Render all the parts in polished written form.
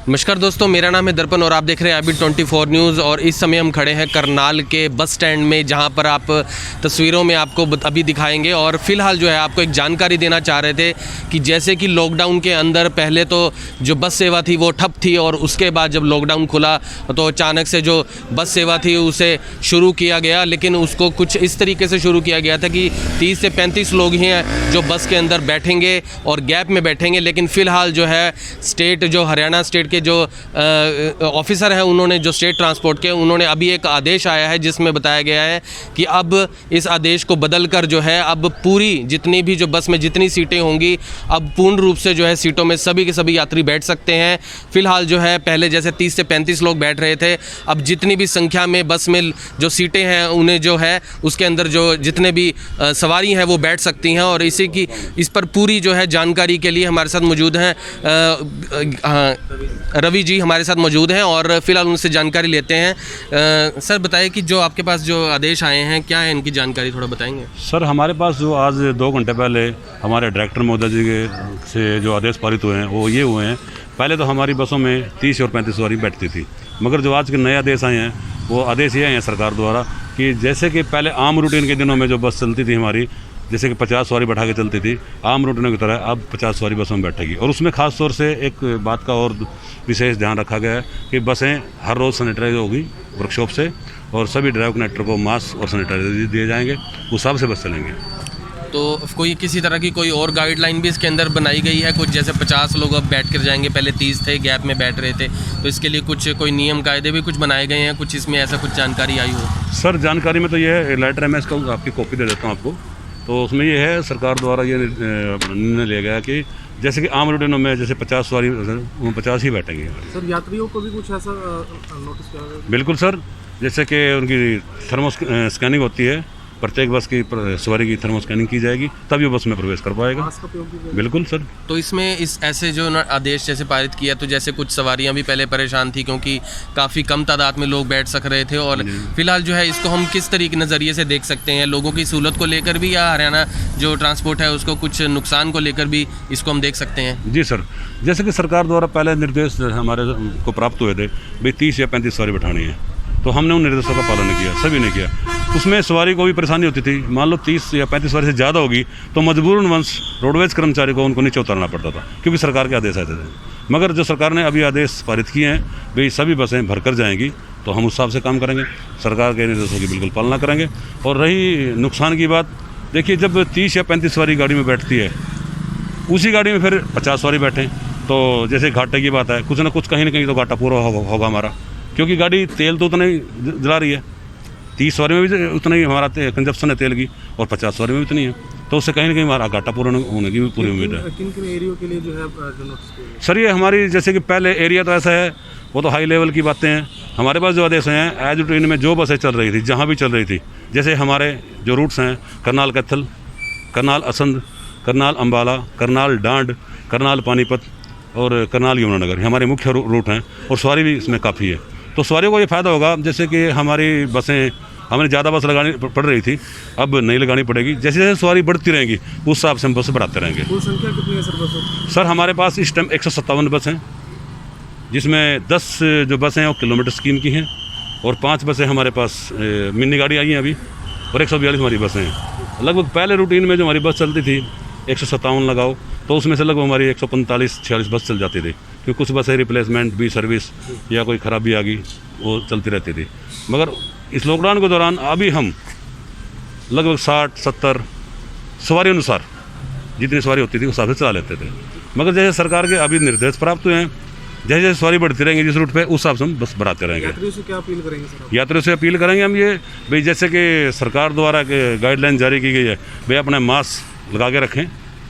नमस्कार दोस्तों, मेरा नाम है दर्पण और आप देख रहे हैं अभी 24 न्यूज़। और इस समय हम खड़े हैं करनाल के बस स्टैंड में, जहां पर आप तस्वीरों में आपको अभी दिखाएंगे। और फिलहाल जो है आपको एक जानकारी देना चाह रहे थे कि जैसे कि लॉकडाउन के अंदर पहले तो जो बस सेवा थी वो ठप थी, और उसके बाद जब लॉकडाउन खुला तो अचानक से जो बस सेवा थी उसे शुरू किया गया। लेकिन उसको कुछ इस तरीके से शुरू किया गया था कि 30 से 35 लोग ही हैं जो बस के अंदर बैठेंगे और गैप में बैठेंगे। लेकिन फ़िलहाल जो है स्टेट जो हरियाणा स्टेट के जो ऑफिसर हैं, उन्होंने जो स्टेट ट्रांसपोर्ट के, उन्होंने अभी एक आदेश आया है जिसमें बताया गया है कि अब इस आदेश को बदलकर जो है अब पूरी जितनी भी जो बस में जितनी सीटें होंगी, अब पूर्ण रूप से जो है सीटों में सभी के सभी यात्री बैठ सकते हैं। फिलहाल जो है पहले जैसे 30 से 35 लोग बैठ रहे थे, अब जितनी भी संख्या में बस में जो सीटें हैं उन्हें जो है उसके अंदर जो जितने भी सवारी हैं वो बैठ सकती हैं। और इस पर पूरी जो है जानकारी के लिए हमारे साथ मौजूद हैं रवि जी हमारे साथ मौजूद हैं और फिलहाल उनसे जानकारी लेते हैं। सर बताइए कि जो आपके पास जो आदेश आए हैं क्या है, इनकी जानकारी थोड़ा बताएंगे। सर हमारे पास जो आज 2 घंटे पहले हमारे डायरेक्टर महोदय जी के से जो आदेश पारित हुए हैं वो ये हुए हैं। पहले तो हमारी बसों में 30 और 35 सवारी बैठती थी, मगर जो आज के नए आदेश आए हैं वो आदेश ये आए हैं सरकार द्वारा कि जैसे कि पहले आम रूटीन के दिनों में जो बस चलती थी हमारी, जैसे कि 50 सवारी बैठा के चलती थी आम रूटीनों की तरह, अब 50 सवारी बसों में बैठेगी। और उसमें खास तौर से एक बात का और विशेष ध्यान रखा गया है कि बसें हर रोज़ सैनिटाइज होगी वर्कशॉप से, और सभी ड्राइवर कंडक्टर को मास्क और सैनिटाइजर दिए जाएंगे, उस हिसाब से बस चलेंगे। तो कोई किसी तरह की कोई और गाइडलाइन भी इसके अंदर बनाई गई है कुछ, जैसे 50 लोग अब बैठ कर जाएंगे, पहले 30 थे गैप में बैठ रहे थे, तो इसके लिए कुछ कोई नियम कायदे भी कुछ बनाए गए हैं, कुछ इसमें ऐसा कुछ जानकारी आई हो? सर जानकारी में तो ये है, लेटर है, मैं इसको आपकी कॉपी दे देता हूँ आपको। तो उसमें ये है सरकार द्वारा ये निर्णय लिया गया कि जैसे कि आम रूटीनों में जैसे 50 सवारी 50 ही बैठेंगे। सर यात्रियों को भी कुछ ऐसा नोटिस किया गया? बिल्कुल सर, जैसे कि उनकी थर्मो स्कैनिंग होती है, प्रत्येक बस की सवारी की थर्मो स्कैनिंग की जाएगी, तब ये बस में प्रवेश कर पाएगा। बिल्कुल सर। तो इसमें इस ऐसे जो आदेश जैसे पारित किया, तो जैसे कुछ सवारियां भी पहले परेशान थी क्योंकि काफ़ी कम तादाद में लोग बैठ सक रहे थे, और फिलहाल जो है इसको हम किस तरीके नज़रिए से देख सकते हैं, लोगों की सहूलत को लेकर भी, या हरियाणा जो ट्रांसपोर्ट है उसको कुछ नुकसान को लेकर भी इसको हम देख सकते हैं? जी सर, जैसे कि सरकार द्वारा पहले निर्देश हमारे को प्राप्त हुए थे भाई 30 या 35 सवारी बैठानी है, तो हमने उन निर्देशों का पालन किया, सभी ने किया। उसमें सवारी को भी परेशानी होती थी, मान लो 30 या 35 सवारी से ज़्यादा होगी तो मजबूरन वंश रोडवेज कर्मचारी को उनको नीचे उतारना पड़ता था, क्योंकि सरकार के आदेश आते थे। मगर जो सरकार ने अभी आदेश पारित किए हैं भाई सभी बसें भरकर जाएंगी, तो हम उस हिसाब से काम करेंगे, सरकार के निर्देशों की बिल्कुल पालना करेंगे। और रही नुकसान की बात, देखिए जब 30 या 35 सवारी गाड़ी में बैठती है, उसी गाड़ी में फिर 50 सवारी बैठें, तो जैसे घाटे की बात है, कुछ ना कुछ कहीं ना कहीं तो घाटा पूरा होगा हमारा, क्योंकि गाड़ी तेल तो उतना ही जला रही है। 30 सवारी में भी उतना ही हमारा कंजप्शन है तेल की, और 50 सवारी में भी उतनी है, तो उससे कहीं ना कहीं हमारा घाटा पूरा होने की पूरी उम्मीद है। किन एरियो के लिए जो है जो नोटिस? सर ये हमारी जैसे कि पहले एरिया तो ऐसा है, वो तो हाई लेवल की बातें हैं। हमारे पास जो आदेश हैं एज रूटीन में जो बसें चल रही थी, जहाँ भी चल रही थी, जैसे हमारे जो रूट्स हैं करनाल कैथल, करनाल असंध, करनाल अम्बाला, करनाल डांड, करनाल पानीपत और करनाल यमुनानगर, हमारे मुख्य रूट हैं, और सवारी भी इसमें काफ़ी है। तो सवारियों को ये फ़ायदा होगा, जैसे कि हमारी बसें हमें ज़्यादा बस लगानी पड़ रही थी, अब नहीं लगानी पड़ेगी। जैसे जैसे सवारी बढ़ती रहेंगी उस हिसाब से हम बस बढ़ाते रहेंगे। कुल संख्या कितनी है सर बसों? सर हमारे पास इस टाइम 157 बस हैं, जिसमें 10 जो बसें हैं वो किलोमीटर स्कीम की हैं, और 5 बसें हमारे पास मिनी गाड़ी आई हैं अभी, और 142 हमारी बसें हैं। लगभग पहले रूटीन में जो हमारी बस चलती थी 157 लगाओ, तो उसमें से लगभग हमारी 145-46 बस चल जाती थी, क्योंकि कुछ बसें रिप्लेसमेंट भी सर्विस या कोई ख़राबी आ गई वो चलती रहती थी। मगर इस लॉकडाउन के दौरान अभी हम लगभग 60-70 सवारी अनुसार जितनी सवारी होती थी उस हिसाब से चला लेते थे। मगर जैसे सरकार के अभी निर्देश प्राप्त हुए हैं, जैसे जैसे सवारी बढ़ती रहेंगी जिस रूट पे, उस हिसाब से हम बस बढ़ाते रहेंगे। यात्रियों से क्या अपील करेंगे सर? यात्रियों से अपील करेंगे हम ये भाई, जैसे कि सरकार द्वारा गाइडलाइन जारी की गई है भाई अपने मास्क लगा के रखें,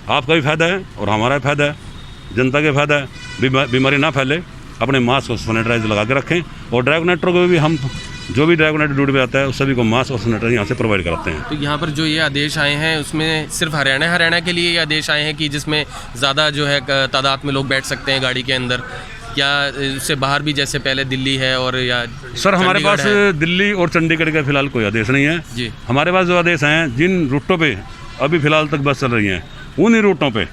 आपका भी फ़ायदा है और हमारा भी फ़ायदा है, जनता का फ़ायदा है, बीमारी ना फैले, अपने मास्क और सैनिटाइजर लगा के रखें। और ड्राइवर कंडक्टर को भी हम जो भी ड्राइवर कंडक्टर ड्यूटी पे आता है उस सभी को मास्क और सैनिटाइजर यहाँ से प्रोवाइड कराते हैं। तो यहाँ पर जो ये आदेश आए हैं उसमें सिर्फ हरियाणा के लिए ये आदेश आए हैं कि जिसमें ज़्यादा जो है तादाद में लोग बैठ सकते हैं गाड़ी के अंदर, क्या उससे बाहर भी जैसे पहले दिल्ली है और या? सर हमारे पास दिल्ली और चंडीगढ़ का फिलहाल कोई आदेश नहीं है जी। हमारे पास जो आदेश हैं, जिन रूटों पे अभी फ़िलहाल तक बस चल रही हैं, उन्हीं रूटों पे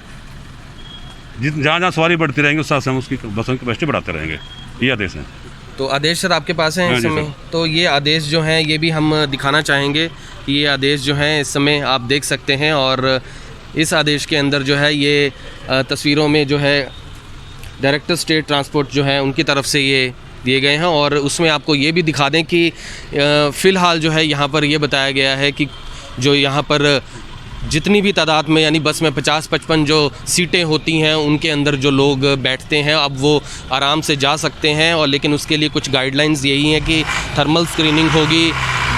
जहाँ जहाँ सवारी बढ़ती रहेंगी उस हिसाब से हम उसकी बसों की कैपेसिटी बढ़ाते रहेंगे, ये आदेश है। तो आदेश सर आपके पास हैं हाँ इस जी समय? सर। तो ये आदेश जो हैं ये भी हम दिखाना चाहेंगे कि ये आदेश जो हैं इस समय आप देख सकते हैं, और इस आदेश के अंदर जो है ये तस्वीरों में जो है डायरेक्टर स्टेट ट्रांसपोर्ट जो है उनकी तरफ से ये दिए गए हैं। और उसमें आपको ये भी दिखा दें कि फ़िलहाल जो है यहाँ पर ये बताया गया है कि जो यहाँ पर जितनी भी तादाद में यानी बस में 50-55 जो सीटें होती हैं उनके अंदर जो लोग बैठते हैं अब वो आराम से जा सकते हैं। और लेकिन उसके लिए कुछ गाइडलाइंस यही हैं कि थर्मल स्क्रीनिंग होगी,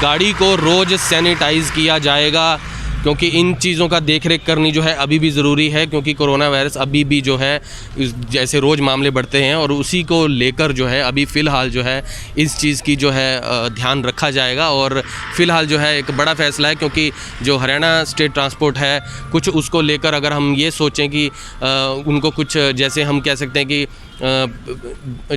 गाड़ी को रोज़ सैनिटाइज़ किया जाएगा, क्योंकि इन चीज़ों का देख रेख करनी जो है अभी भी ज़रूरी है, क्योंकि कोरोना वायरस अभी भी जो है जैसे रोज़ मामले बढ़ते हैं और उसी को लेकर जो है अभी फ़िलहाल जो है इस चीज़ की जो है ध्यान रखा जाएगा। और फ़िलहाल जो है एक बड़ा फ़ैसला है, क्योंकि जो हरियाणा स्टेट ट्रांसपोर्ट है कुछ उसको लेकर अगर हम ये सोचें कि उनको कुछ जैसे हम कह सकते हैं कि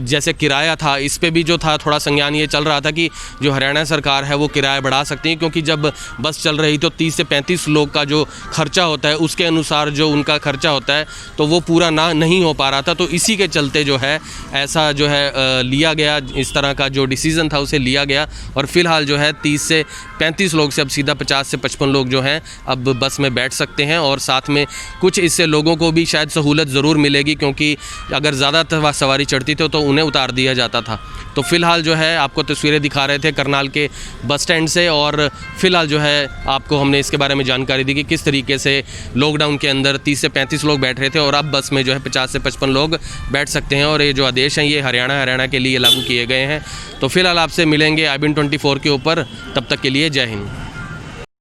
जैसे किराया था, इस पे भी जो था थोड़ा संज्ञान ये चल रहा था कि जो हरियाणा सरकार है वो किराया बढ़ा सकती है, क्योंकि जब बस चल रही तो 30 से 35 लोग का जो खर्चा होता है उसके अनुसार जो उनका खर्चा होता है तो वो पूरा नहीं हो पा रहा था। तो इसी के चलते जो है ऐसा जो है लिया गया, इस तरह का जो डिसीज़न था उसे लिया गया। और फ़िलहाल जो है 30 से 35 लोग से अब सीधा 50 से 55 लोग जो हैं अब बस में बैठ सकते हैं। और साथ में कुछ इससे लोगों को भी शायद सहूलत ज़रूर मिलेगी, क्योंकि अगर ज़्यादा सवारी चढ़ती थी तो उन्हें उतार दिया जाता था। तो फ़िलहाल जो है आपको तस्वीरें दिखा रहे थे करनाल के बस स्टैंड से, और फ़िलहाल जो है आपको हमने इसके बारे में जानकारी दी कि किस तरीके से लॉकडाउन के अंदर 30 से 35 लोग बैठ रहे थे और अब बस में जो है 50 से 55 लोग बैठ सकते हैं। और ये जो आदेश हैं ये हरियाणा के लिए लागू किए गए हैं। तो फ़िलहाल आपसे मिलेंगे IBN 24 के ऊपर, तब तक के लिए जय हिंद।